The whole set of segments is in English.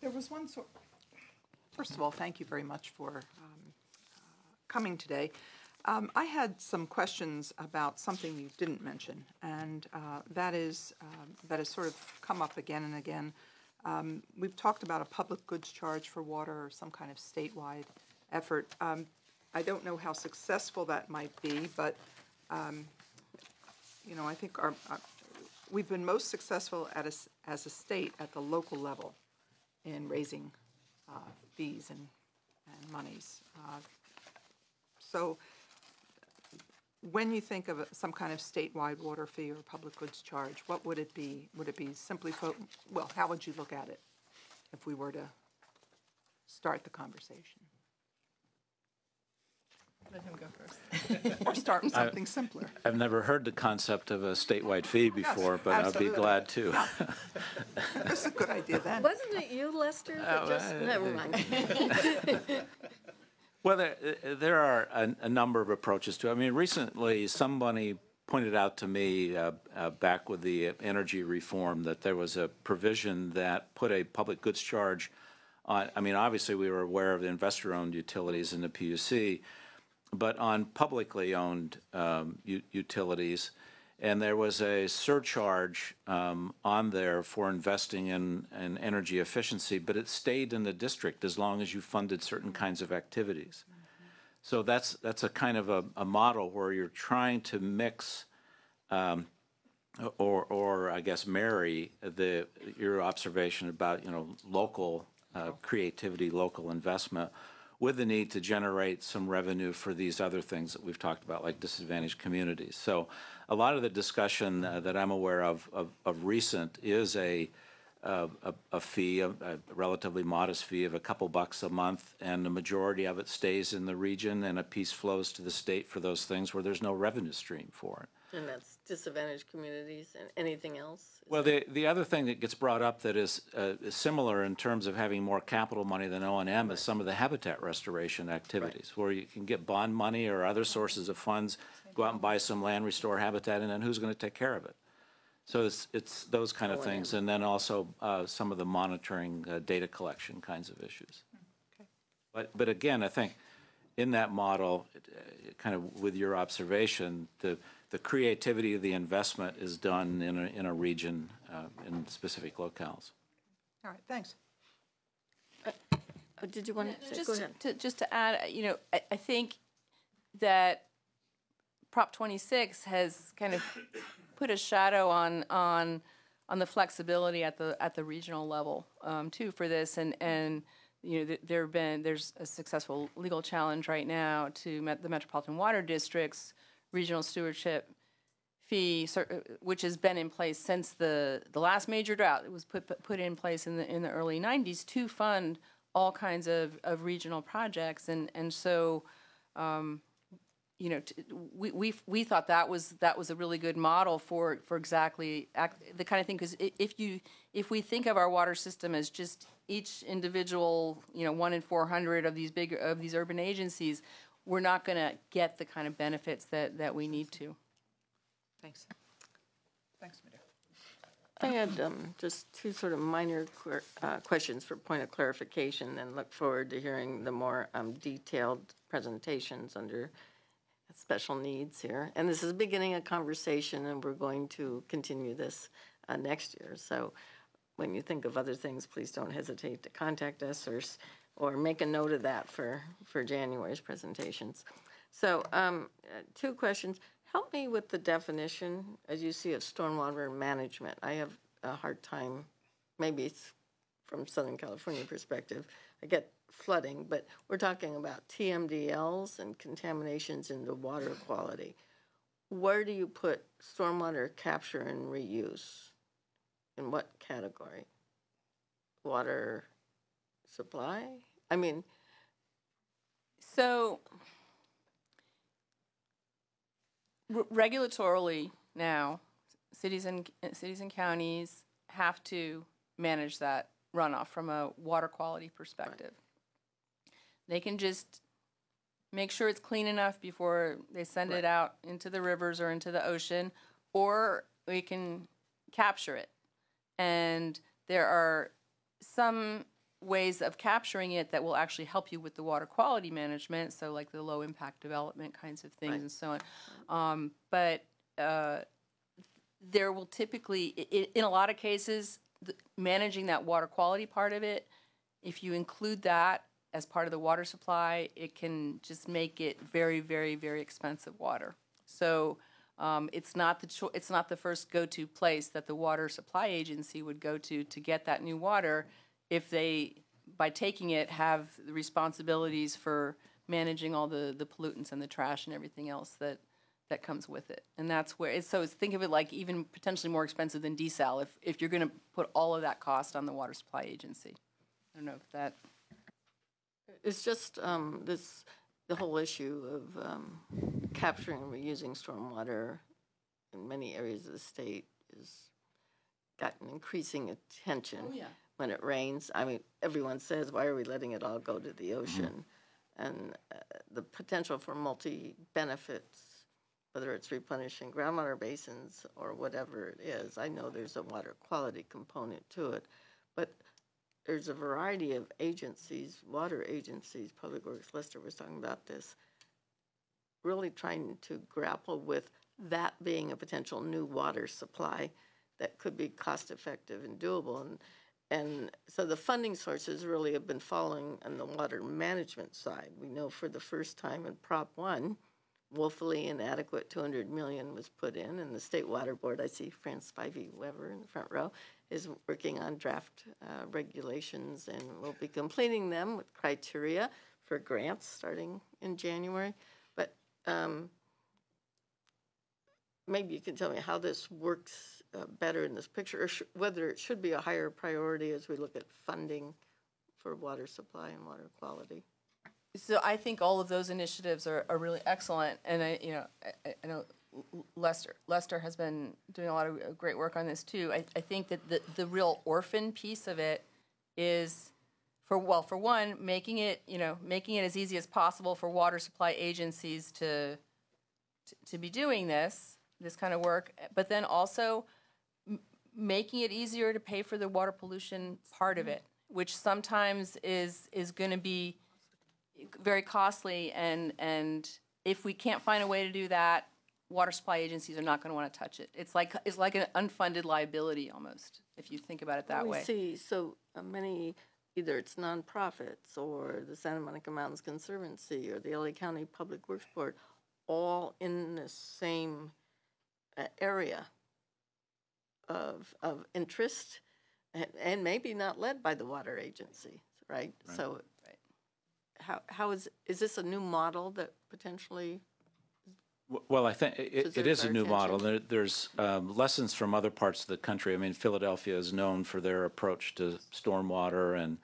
There was one sort. First of all, thank you very much for coming today. I had some questions about something you didn't mention, and that has sort of come up again and again. We've talked about a public goods charge for water or some kind of statewide effort. I don't know how successful that might be, but you know, I think we've been most successful as a state at the local level in raising fees and monies. So when you think of some kind of statewide water fee or public goods charge, what would it be? Would it be simply, well, how would you look at it if we were to start the conversation? Let him go first. Or start with something simpler. I've never heard the concept of a statewide fee before, Yes, but absolutely. I'll be glad to. That's a good idea then. Wasn't it you, Lester? That just, never mind. Well, there are a number of approaches to it. I mean, recently somebody pointed out to me back with the energy reform that there was a provision that put a public goods charge on, I mean, obviously we were aware of the investor-owned utilities in the PUC, but on publicly owned utilities, and there was a surcharge on there for investing in energy efficiency, but it stayed in the district as long as you funded certain kinds of activities. So that's a kind of a model where you're trying to mix or I guess marry your observation about, you know, local creativity, local investment, with the need to generate some revenue for these other things that we've talked about, like disadvantaged communities. So a lot of the discussion that I'm aware of recent is a fee, a relatively modest fee of a couple bucks a month, and the majority of it stays in the region, and a piece flows to the state for those things where there's no revenue stream for it. And that's disadvantaged communities and anything else? Well, the other thing that gets brought up that is similar in terms of having more capital money than O&M is some of the habitat restoration activities, where you can get bond money or other sources of funds, go out and buy some land, restore habitat, and then who's going to take care of it? So it's those kind of things, and then also some of the monitoring, data collection kinds of issues. Okay. But again, I think in that model, kind of with your observation, the creativity of the investment is done in a region, in specific locales. All right, thanks. Did you want to say? Go ahead. Just to add, you know, I think that Prop 26 has kind of put a shadow on the flexibility at the regional level too for this, and you know, there's a successful legal challenge right now to the Metropolitan Water District's regional stewardship fee, which has been in place since the last major drought. It was put in place in the early 90s to fund all kinds of regional projects, and so you know, we thought that was a really good model for exactly the kind of thing, because if we think of our water system as just each individual, you know, 1 in 400 of these urban agencies, we're not going to get the kind of benefits that we need to. Thanks. Thanks, Madhu. I had just two sort of minor questions for point of clarification, and look forward to hearing the more detailed presentations under special needs here. And this is beginning a conversation, and we're going to continue this next year. So when you think of other things, please don't hesitate to contact us or make a note of that for January's presentations. So two questions. Help me with the definition, as you see, of stormwater management. I have a hard time, maybe it's from Southern California perspective. I get flooding, but we're talking about TMDLs and contaminations in the water quality. Where do you put stormwater capture and reuse? In what category? Water supply? I mean, so regulatorily now, cities and counties have to manage that runoff from a water quality perspective. They can just make sure it's clean enough before they send it out into the rivers or into the ocean, or we can capture it. And there are some ways of capturing it that will actually help you with the water quality management, so like the low impact development kinds of things and so on. But there will typically, in a lot of cases, managing that water quality part of it, if you include that as part of the water supply, it can just make it very, very, very expensive water. So it's not the first go-to place that the water supply agency would go to get that new water if they, by taking it, have the responsibilities for managing all the pollutants and the trash and everything else that comes with it. And that's where it's, so think of it like even potentially more expensive than desal if you're going to put all of that cost on the water supply agency. I don't know if that. It's just the whole issue of capturing and reusing stormwater in many areas of the state has gotten increasing attention. Oh, yeah. When it rains. I mean, everyone says, why are we letting it all go to the ocean? And the potential for multi-benefits, whether it's replenishing groundwater basins or whatever it is. I know there's a water quality component to it, but there's a variety of agencies, water agencies, Public Works, Lester was talking about this, really trying to grapple with that being a potential new water supply that could be cost-effective and doable. And so the funding sources really have been falling on the water management side. We know for the first time in Prop 1, woefully inadequate $200 million was put in, and the State Water Board, I see Franz Spivey Weber in the front row, is working on draft regulations, and we'll be completing them with criteria for grants starting in January. But maybe you can tell me how this works better in this picture, or whether it should be a higher priority as we look at funding for water supply and water quality. So I think all of those initiatives are really excellent, and I know Lester has been doing a lot of great work on this too. I think that the real orphan piece of it is, for one, making it as easy as possible for water supply agencies to be doing this kind of work, but then also making it easier to pay for the water pollution part of it, which sometimes is going to be very costly, and if we can't find a way to do that, water supply agencies are not going to want to touch it. It's like an unfunded liability almost, if you think about it that way. We see so many, either it's nonprofits or the Santa Monica Mountains Conservancy or the LA County Public Works Board, all in the same area of interest, and maybe not led by the water agency, right? So how is this a new model that potentially? Well, I think it is a new model. There's lessons from other parts of the country. I mean, Philadelphia is known for their approach to stormwater, and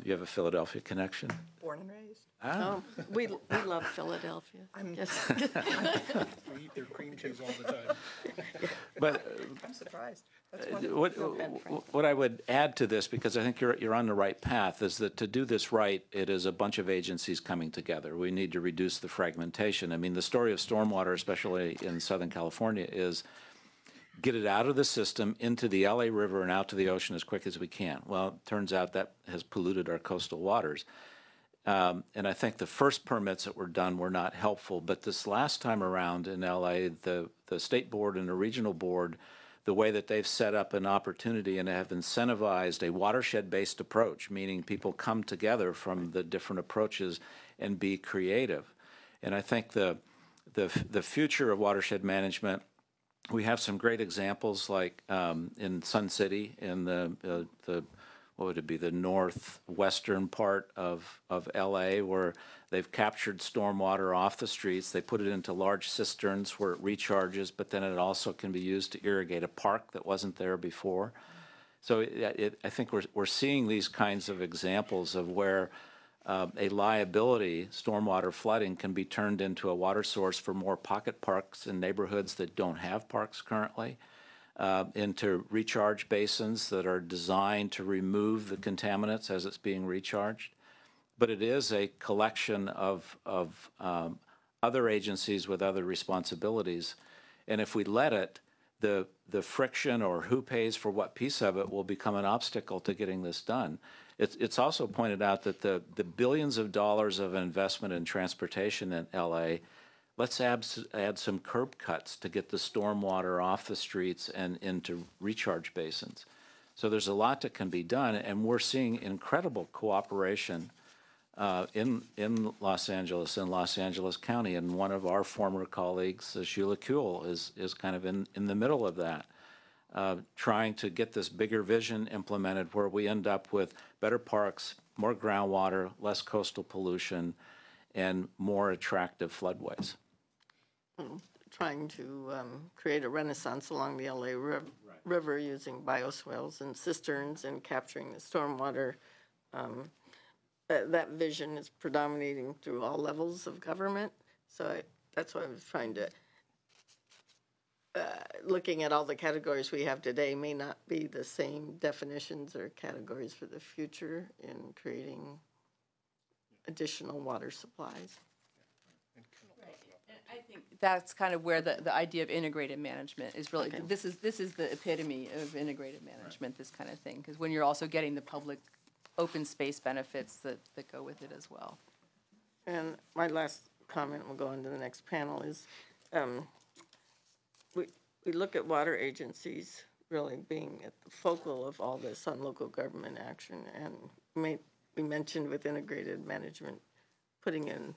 you have a Philadelphia connection? Born and raised. Oh, we love Philadelphia. Yes. We eat their cream cheese all the time. But I'm surprised. what I would add to this, because I think you're on the right path, is that to do this right, it is a bunch of agencies coming together. We need to reduce the fragmentation. I mean, the story of stormwater, especially in Southern California, is get it out of the system into the LA River and out to the ocean as quick as we can. Well, it turns out that has polluted our coastal waters. And I think the first permits that were done were not helpful. But this last time around in LA, the state board and the regional board, the way that they've set up an opportunity and have incentivized a watershed-based approach, meaning people come together from the different approaches and be creative. And I think the future of watershed management, we have some great examples like in Sun City, in the what would it be, the northwestern part of LA, where they've captured stormwater off the streets. They put it into large cisterns where it recharges, but then it also can be used to irrigate a park that wasn't there before. So I think we're seeing these kinds of examples of where a liability, stormwater flooding, can be turned into a water source for more pocket parks in neighborhoods that don't have parks currently. Into recharge basins that are designed to remove the contaminants as it's being recharged. But it is a collection of other agencies with other responsibilities. And if we let it, the friction or who pays for what piece of it will become an obstacle to getting this done. It's also pointed out that the billions of dollars of investment in transportation in LA, let's add some curb cuts to get the stormwater off the streets and into recharge basins. So there's a lot that can be done, and we're seeing incredible cooperation in Los Angeles County, and one of our former colleagues, Sheila Kuehl, is kind of in the middle of that, trying to get this bigger vision implemented where we end up with better parks, more groundwater, less coastal pollution, and more attractive floodways. Trying to create a renaissance along the LA River using bioswales and cisterns and capturing the stormwater. That vision is predominating through all levels of government. So that's why I was trying to, looking at all the categories we have today may not be the same definitions or categories for the future in creating additional water supplies. I think that's kind of where the idea of integrated management is really, this is the epitome of integrated management, this kind of thing, because when you're also getting the public open space benefits that go with it as well. And my last comment, we'll go on to the next panel, is we look at water agencies really being at the focal of all this on local government action, and we mentioned with integrated management putting in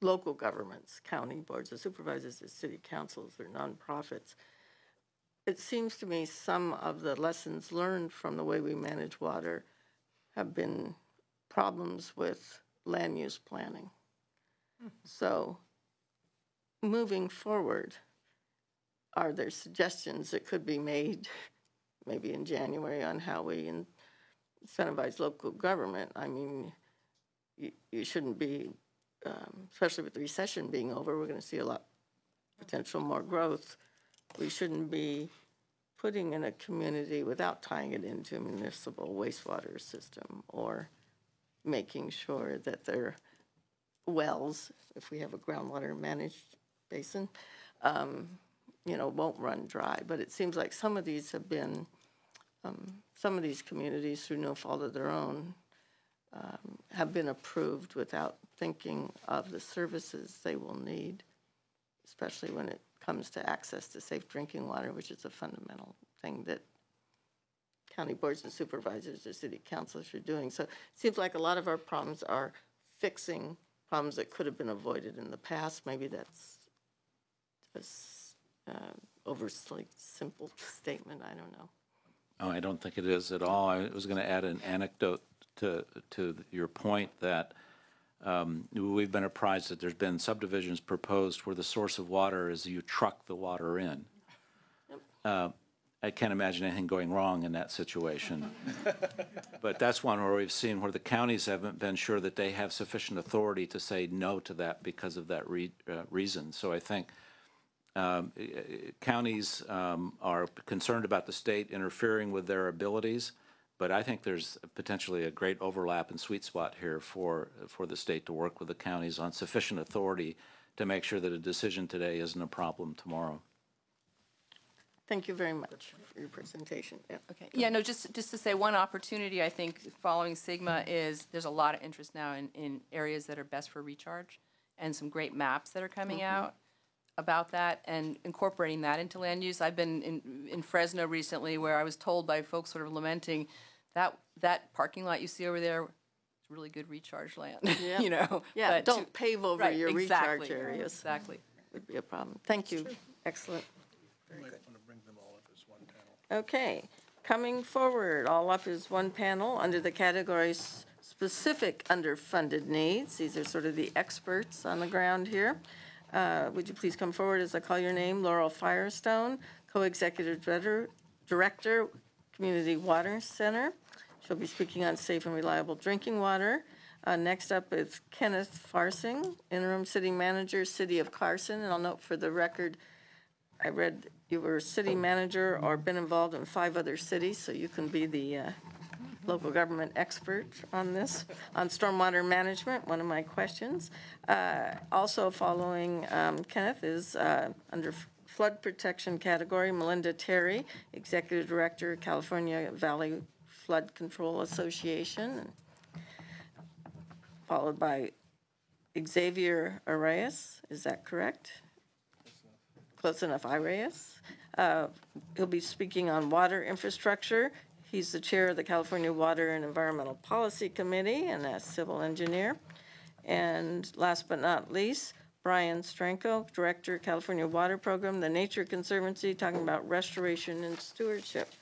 local governments, county boards of supervisors, or city councils, or nonprofits. It seems to me some of the lessons learned from the way we manage water have been problems with land use planning. So moving forward, are there suggestions that could be made maybe in January on how we incentivize local government? I mean, you shouldn't be, especially with the recession being over, we're going to see a lot potential more growth. We shouldn't be putting in a community without tying it into a municipal wastewater system, or making sure that their wells, if we have a groundwater managed basin, won't run dry. But it seems like some of these have been, some of these communities, through no fault of their own, have been approved without thinking of the services they will need, especially when it comes to access to safe drinking water, which is a fundamental thing that county boards of supervisors or city councils are doing. So it seems like a lot of our problems are fixing problems that could have been avoided in the past. Maybe that's just overly simple statement. I don't know. Oh, I don't think it is at all. I was going to add an anecdote to your point that we've been apprised that there's been subdivisions proposed where the source of water is you truck the water in. I can't imagine anything going wrong in that situation. But that's one where we've seen where the counties haven't been sure that they have sufficient authority to say no to that because of that reason. So I think counties are concerned about the state interfering with their abilities, but I think there's potentially a great overlap and sweet spot here for the state to work with the counties on sufficient authority to make sure that a decision today isn't a problem tomorrow. Thank you very much for your presentation. Yeah. Okay. Yeah, no, just to say one opportunity, I think, following Sigma is there's a lot of interest now in areas that are best for recharge, and some great maps that are coming out about that and incorporating that into land use. I've been in Fresno recently where I was told by folks sort of lamenting that parking lot you see over there is really good recharge land. Yeah. Yeah, but don't pave over your exactly, recharge areas. Exactly. Would be a problem. Thank you. Excellent. You might want to bring them all up as one panel. Okay, coming forward, all up is one panel under the categories specific underfunded needs. These are sort of the experts on the ground here. Would you please come forward as I call your name? Laurel Firestone, Co-Executive Director, Community Water Center. She'll be speaking on safe and reliable drinking water. Next up is Kenneth Farsing, Interim City Manager, City of Carson. And I'll note for the record, I read you were city manager or been involved in 5 other cities, so you can be the local government expert on this. On stormwater management, one of my questions. Also following Kenneth is under flood protection category, Melinda Terry, Executive Director, California Valley Flood Control Association, followed by Xavier Arias. Is that correct? Close enough, Arias. He'll be speaking on water infrastructure. He's the chair of the California Water and Environmental Policy Committee and a civil engineer. And last but not least, Brian Stranko, Director, California Water Program, the Nature Conservancy, talking about restoration and stewardship.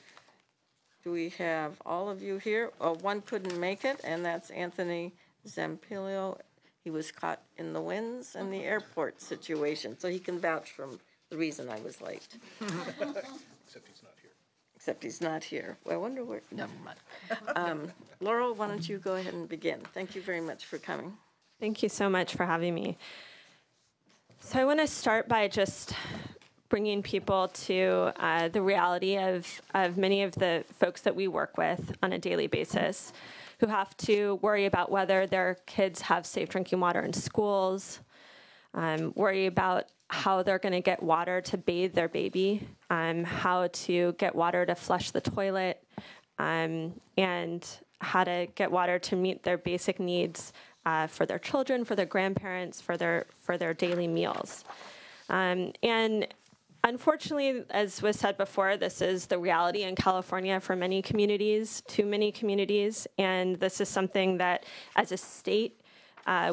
Do we have all of you here? Oh, one couldn't make it, and that's Anthony Zampilio. He was caught in the winds and the airport situation, so he can vouch for the reason I was late. Except he's not here. Except he's not here. Well, I wonder where, never mind. Laurel, why don't you go ahead and begin? Thank you very much for coming. Thank you so much for having me. So I want to start by just bringing people to the reality of many of the folks that we work with on a daily basis who have to worry about whether their kids have safe drinking water in schools, worry about how they're going to get water to bathe their baby, how to get water to flush the toilet, and how to get water to meet their basic needs for their children, for their grandparents, for their daily meals. And unfortunately, as was said before, this is the reality in California for many communities, too many communities, and this is something that, as a state,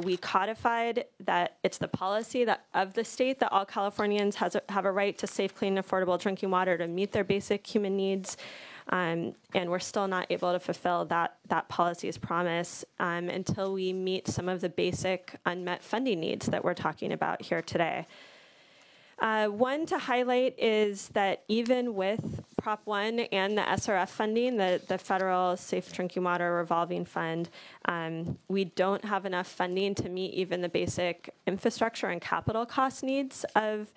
we codified that it's the policy that of the state that all Californians have a right to safe, clean, affordable drinking water to meet their basic human needs. And we're still not able to fulfill that policy's promise until we meet some of the basic unmet funding needs that we're talking about here today. One to highlight is that even with Prop 1 and the SRF funding, the Federal Safe Drinking Water Revolving Fund, we don't have enough funding to meet even the basic infrastructure and capital cost needs of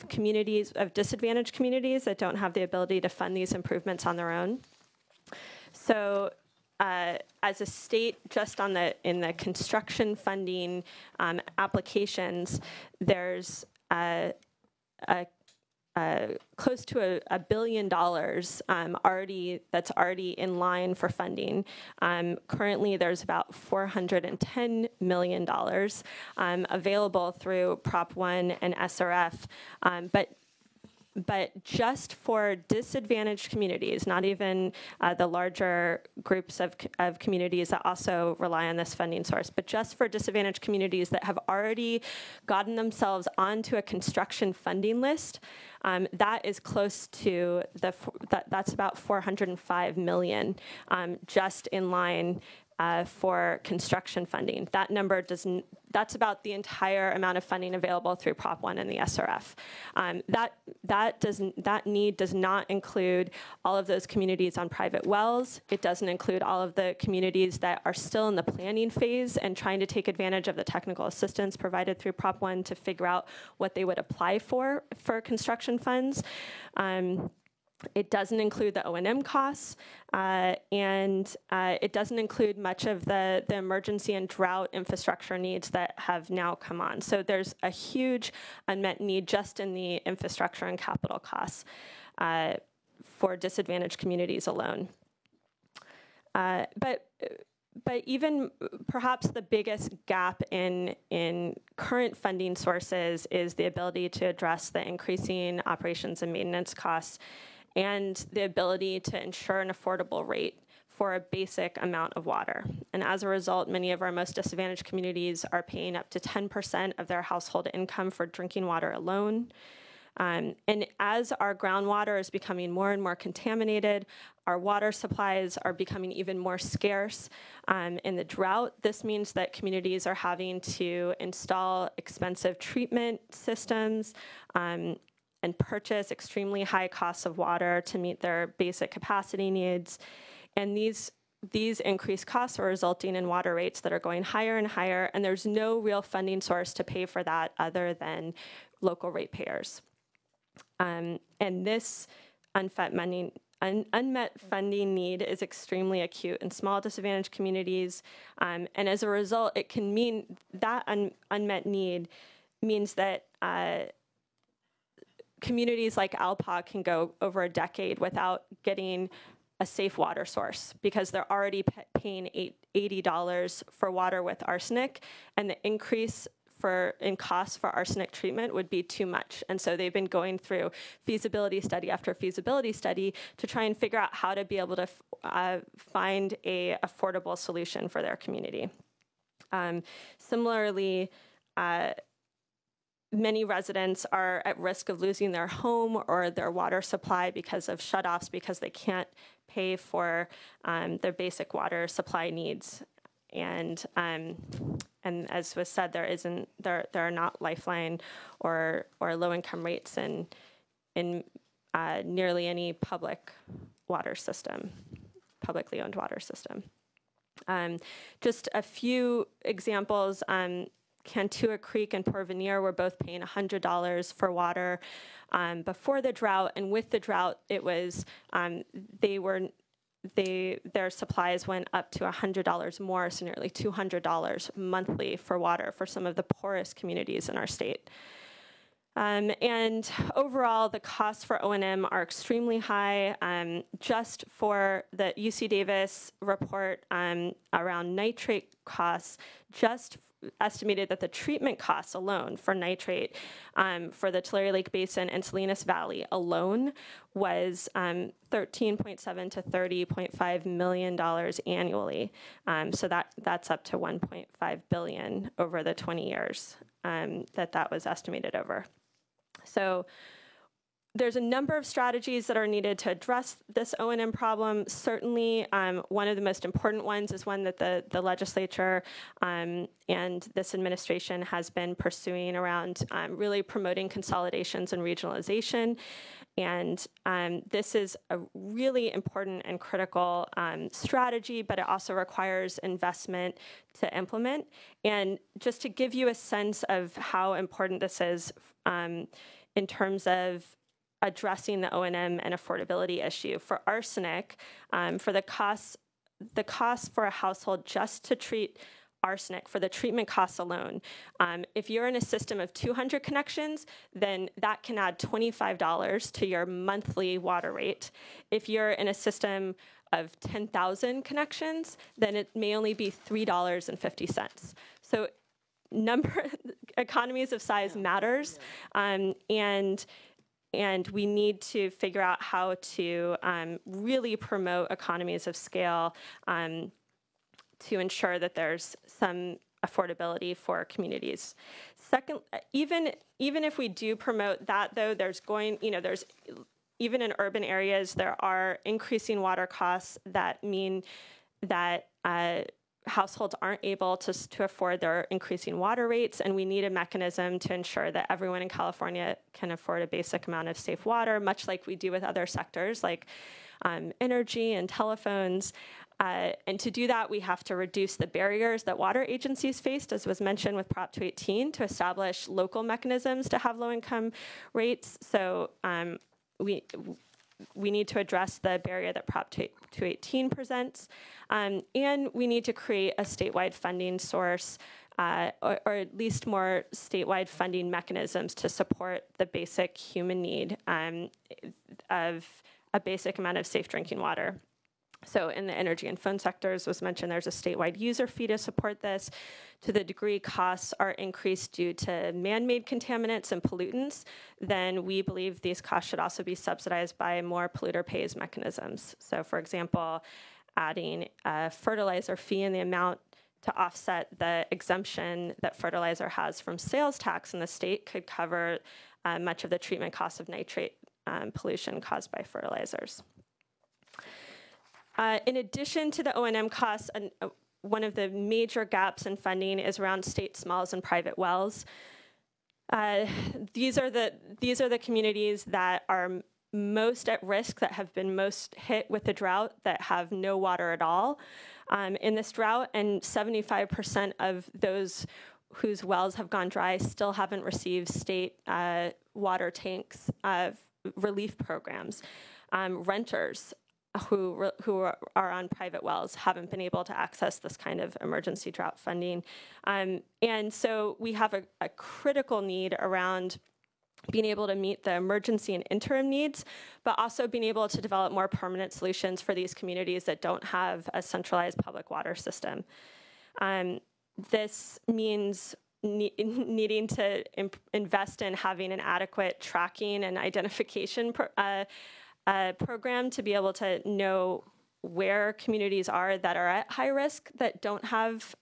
communities, of disadvantaged communities that don't have the ability to fund these improvements on their own. So as a state, just in the construction funding applications, there's close to $1 billion that's already in line for funding. Currently, there's about $410 million available through Prop 1 and SRF, but just for disadvantaged communities, not even the larger groups of communities that also rely on this funding source, but just for disadvantaged communities that have already gotten themselves onto a construction funding list, that is close to that's about $405 million just in line for construction funding. That number that's about the entire amount of funding available through Prop 1 and the SRF. That need does not include all of those communities on private wells. It doesn't include all of the communities that are still in the planning phase and trying to take advantage of the technical assistance provided through Prop 1 to figure out what they would apply for construction funds. It doesn't include the O&M costs, and it doesn't include much of the emergency and drought infrastructure needs that have now come on. So there's a huge unmet need just in the infrastructure and capital costs for disadvantaged communities alone. But even perhaps the biggest gap in current funding sources is the ability to address the increasing operations and maintenance costs and the ability to ensure an affordable rate for a basic amount of water. And as a result, many of our most disadvantaged communities are paying up to 10% of their household income for drinking water alone. And as our groundwater is becoming more and more contaminated, our water supplies are becoming even more scarce. In the drought, this means that communities are having to install expensive treatment systems and purchase extremely high costs of water to meet their basic capacity needs. And these increased costs are resulting in water rates that are going higher and higher, and there's no real funding source to pay for that other than local ratepayers. And this unmet funding need is extremely acute in small disadvantaged communities, and as a result, it can mean that unmet need means that communities like Alpa can go over a decade without getting a safe water source because they're already paying $80 for water with arsenic, and the increase in costs for arsenic treatment would be too much. And so they've been going through feasibility study after feasibility study to try and figure out how to be able to find a affordable solution for their community. Similarly, many residents are at risk of losing their home or their water supply because of shutoffs because they can't pay for their basic water supply needs. And as was said, there are not lifeline or low-income rates in nearly any public water system, publicly owned water system. Just a few examples. Cantua Creek and Porvenir were both paying $100 for water before the drought, and with the drought, it was their supplies went up to $100 more, so nearly $200 monthly for water for some of the poorest communities in our state. And overall, the costs for O&M are extremely high. Just for the UC Davis report around nitrate costs, just estimated that the treatment costs alone for nitrate for the Tulare Lake Basin and Salinas Valley alone was $13.7 to $30.5 million annually. So that's up to $1.5 billion over the 20 years that was estimated over. So there's a number of strategies that are needed to address this O&M problem. Certainly, one of the most important ones is one that the legislature and this administration has been pursuing around really promoting consolidations and regionalization. And this is a really important and critical strategy, but it also requires investment to implement. And just to give you a sense of how important this is in terms of addressing the O&M and affordability issue. For arsenic, for the cost for a household just to treat arsenic, for the treatment costs alone, if you're in a system of 200 connections, then that can add $25 to your monthly water rate. If you're in a system of 10,000 connections, then it may only be $3.50. So economies of size matters, and we need to figure out how to really promote economies of scale to ensure that there's some affordability for communities. Second, even if we do promote that, though, there's even in urban areas, there are increasing water costs that mean that households aren't able to afford their increasing water rates, and we need a mechanism to ensure that everyone in California can afford a basic amount of safe water, much like we do with other sectors like energy and telephones. And to do that, we have to reduce the barriers that water agencies faced, as was mentioned with Prop 218, to establish local mechanisms to have low-income rates. So we need to address the barrier that Prop 218 presents, and we need to create a statewide funding source, or at least more statewide funding mechanisms to support the basic human need of a basic amount of safe drinking water. So in the energy and phone sectors, was mentioned, there's a statewide user fee to support this. To the degree costs are increased due to man-made contaminants and pollutants, then we believe these costs should also be subsidized by more polluter pays mechanisms. So for example, adding a fertilizer fee in the amount to offset the exemption that fertilizer has from sales tax in the state could cover much of the treatment costs of nitrate pollution caused by fertilizers. In addition to the O&M costs, one of the major gaps in funding is around state smalls and private wells. These are the communities that are most at risk, that have been most hit with the drought, that have no water at all in this drought, and 75% of those whose wells have gone dry still haven't received state water tanks relief programs. Renters who are on private wells haven't been able to access this kind of emergency drought funding. And so we have a critical need around being able to meet the emergency and interim needs, but also being able to develop more permanent solutions for these communities that don't have a centralized public water system. This means needing to invest in having an adequate tracking and identification program to be able to know where communities are that are at high risk that don't have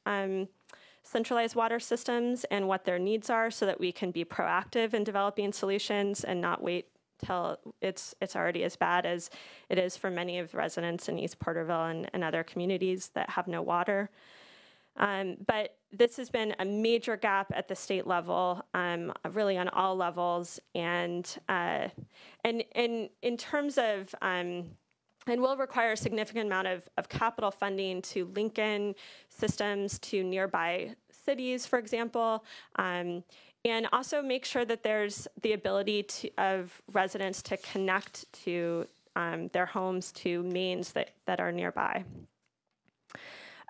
centralized water systems and what their needs are, so that we can be proactive in developing solutions and not wait till it's already as bad as it is for many of the residents in East Porterville and other communities that have no water. But this has been a major gap at the state level, really on all levels, and in terms of and will require a significant amount of capital funding to link in systems to nearby cities, for example, and also make sure that there's the ability of residents to connect to their homes to mains that are nearby.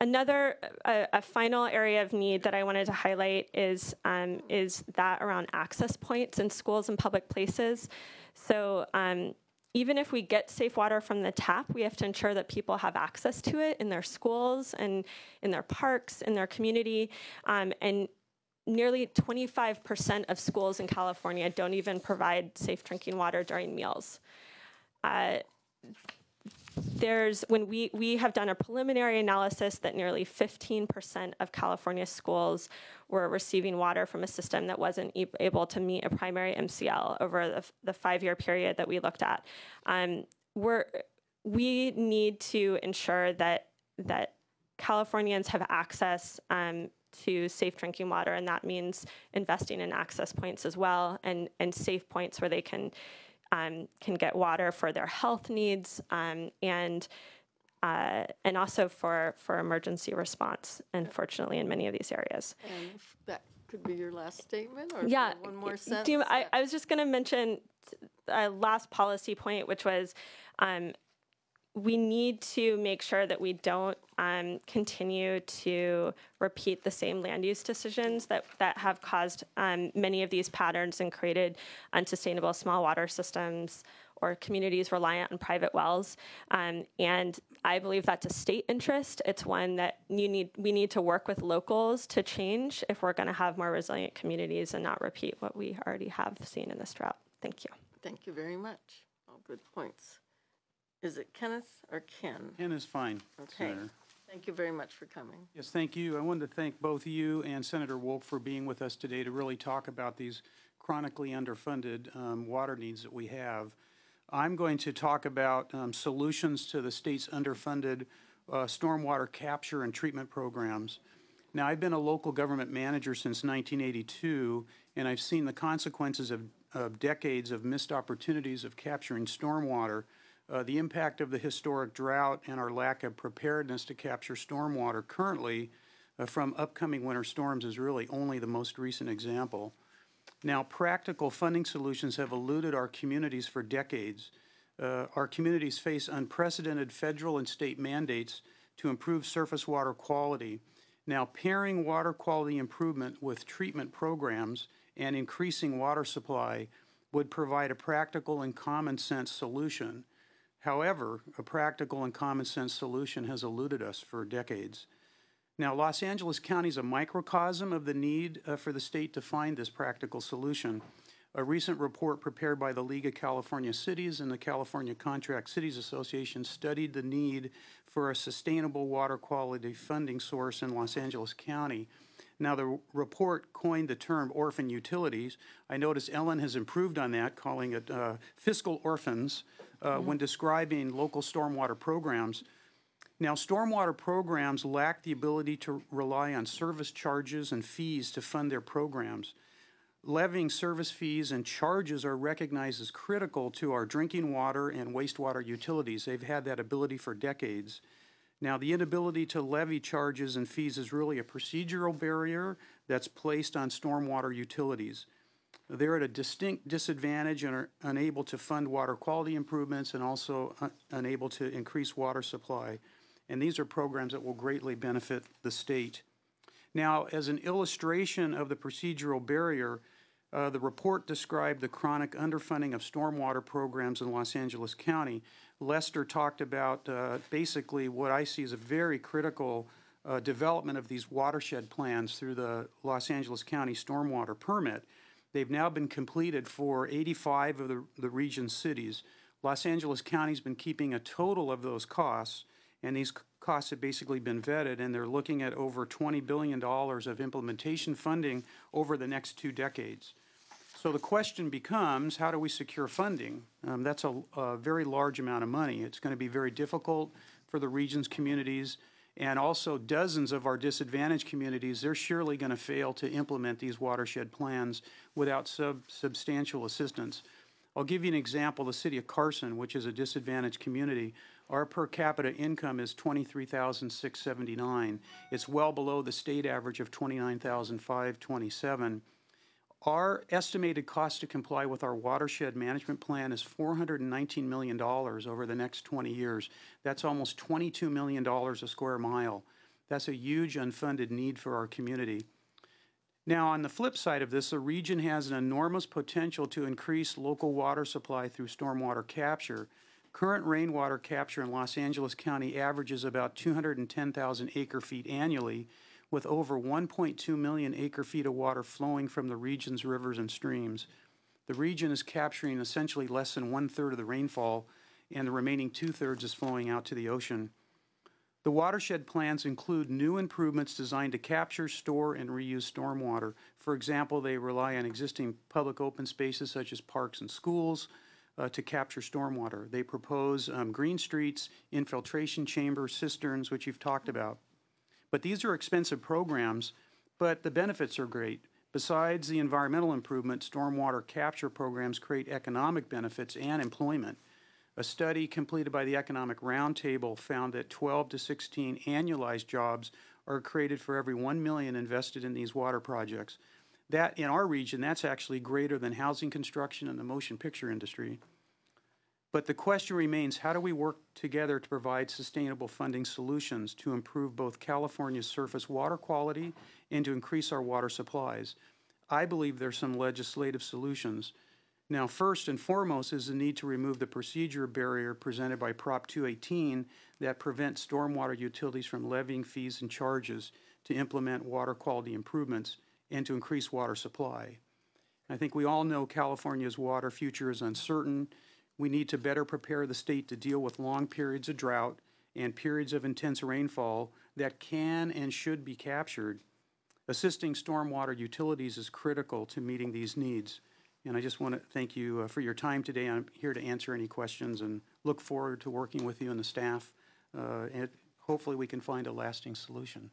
Another, a final area of need that I wanted to highlight is that around access points in schools and public places. So even if we get safe water from the tap, we have to ensure that people have access to it in their schools and in their parks, in their community. And nearly 25% of schools in California don't even provide safe drinking water during meals. When we have done a preliminary analysis that nearly 15% of California schools were receiving water from a system that wasn't able to meet a primary MCL over the 5-year period that we looked at. We need to ensure that Californians have access to safe drinking water, and that means investing in access points as well, and safe points where they can get water for their health needs, and also for emergency response, unfortunately, in many of these areas. And that could be your last statement, or yeah, one more sentence? I was just going to mention a last policy point, which was we need to make sure that we don't continue to repeat the same land use decisions that have caused many of these patterns and created unsustainable small water systems or communities reliant on private wells. And I believe that's a state interest. It's one that we need to work with locals to change if we're going to have more resilient communities and not repeat what we already have seen in this drought. Thank you. Thank you very much. All good points. Is it Kenneth or Ken? Ken is fine, Okay. Senator. Thank you very much for coming. Yes, thank you. I wanted to thank both you and Senator Wolf for being with us today to really talk about these chronically underfunded water needs that we have. I'm going to talk about solutions to the state's underfunded stormwater capture and treatment programs. Now, I've been a local government manager since 1982, and I've seen the consequences of decades of missed opportunities of capturing stormwater. The impact of the historic drought and our lack of preparedness to capture stormwater currently from upcoming winter storms is really only the most recent example. Now, practical funding solutions have eluded our communities for decades. Our communities face unprecedented federal and state mandates to improve surface water quality. Now, pairing water quality improvement with treatment programs and increasing water supply would provide a practical and common sense solution. However, a practical and common sense solution has eluded us for decades. Now, Los Angeles County is a microcosm of the need for the state to find this practical solution. A recent report prepared by the League of California Cities and the California Contract Cities Association studied the need for a sustainable water quality funding source in Los Angeles County. Now, the report coined the term orphan utilities. I notice Ellen has improved on that, calling it fiscal orphans when describing local stormwater programs. Now, stormwater programs lack the ability to rely on service charges and fees to fund their programs. Levying service fees and charges are recognized as critical to our drinking water and wastewater utilities. They've had that ability for decades. Now, the inability to levy charges and fees is really a procedural barrier that's placed on stormwater utilities. They're at a distinct disadvantage and are unable to fund water quality improvements and also unable to increase water supply. And these are programs that will greatly benefit the state. Now, as an illustration of the procedural barrier, The report described the chronic underfunding of stormwater programs in Los Angeles County. Lester talked about basically what I see as a very critical development of these watershed plans through the Los Angeles County Stormwater Permit. They've now been completed for 85 of the region's cities. Los Angeles County's been keeping a total of those costs, and these costs have basically been vetted, and they're looking at over $20 billion of implementation funding over the next 2 decades. So the question becomes, how do we secure funding? That's a very large amount of money. It's going to be very difficult for the region's communities, and also dozens of our disadvantaged communities. They're surely going to fail to implement these watershed plans without substantial assistance. I'll give you an example. The city of Carson, which is a disadvantaged community, our per capita income is $23,679. It's well below the state average of $29,527. Our estimated cost to comply with our watershed management plan is $419 million over the next 20 years. That's almost $22 million a square mile. That's a huge unfunded need for our community. Now, on the flip side of this, the region has an enormous potential to increase local water supply through stormwater capture. Current rainwater capture in Los Angeles County averages about 210,000 acre-feet annually, with over 1.2 million acre-feet of water flowing from the region's rivers and streams. The region is capturing essentially less than 1/3 of the rainfall, and the remaining 2/3 is flowing out to the ocean. The watershed plans include new improvements designed to capture, store, and reuse stormwater. For example, they rely on existing public open spaces such as parks and schools to capture stormwater. They propose green streets, infiltration chambers, cisterns, which you've talked about. But these are expensive programs, but the benefits are great. Besides the environmental improvements, stormwater capture programs create economic benefits and employment. A study completed by the Economic Roundtable found that 12 to 16 annualized jobs are created for every 1 million invested in these water projects. That, in our region, that's actually greater than housing construction and the motion picture industry. But the question remains, how do we work together to provide sustainable funding solutions to improve both California's surface water quality and to increase our water supplies? I believe there's some legislative solutions. Now, first and foremost is the need to remove the procedure barrier presented by Prop 218 that prevents stormwater utilities from levying fees and charges to implement water quality improvements and to increase water supply. I think we all know California's water future is uncertain. We need to better prepare the state to deal with long periods of drought and periods of intense rainfall that can and should be captured. Assisting stormwater utilities is critical to meeting these needs. And I just want to thank you for your time today. I'm here to answer any questions and look forward to working with you and the staff. And hopefully we can find a lasting solution.